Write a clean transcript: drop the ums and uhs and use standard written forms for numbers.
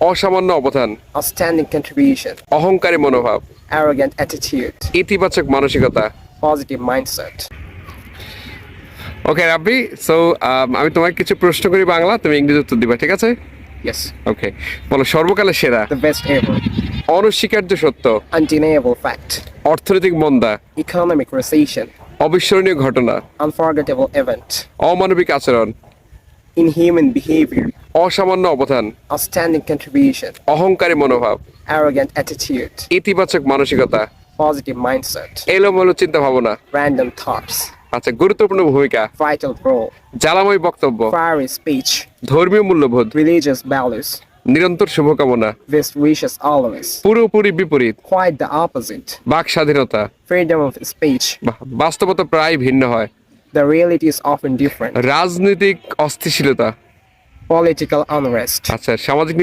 অসামান্য অবদান, outstanding contribution, অহংকারী মনোভাব, arrogant attitude, ইতিবাচক মানসিকতা। positive mindset. ওকে রাব্বি, সো আমি তোমাকে কিছু প্রশ্ন করি বাংলা, তুমি ইংরেজি উত্তর দিবা, ঠিক আছে? Yes, ওকে, বলো সর্বকালের সেরা, the best ever, অনস্বীকার্য সত্য, undeniable fact, অর্থনৈতিক মন্দা, economic recession, অবিস্মরণীয় ঘটনা, unforgettable event, অমানবিক আচরণ, inhuman behavior, অসামান্য অবদান, outstanding contribution, অহংকারী মনোভাব, arrogant attitude, ইতিবাচক মানসিকতা, positive mindset, এলোমেলো চিন্তা ভাবনা। random thoughts, আচ্ছা, গুরুত্বপূর্ণ ভূমিকা, vital role, জ্বালাময় বক্তব্য, fiery speech, ধর্মীয় মূল্যবোধ, religious values, নিরন্তর শুভকামনা, best wishes always, পুরোপুরি বিপরীত, quite the opposite, বাক স্বাধীনতা, freedom of speech, বাস্তবতা প্রায় ভিন্ন হয়, the reality is often different, রাজনৈতিক অস্থিতিশীলতা, political unrest, আচ্ছা সামাজিক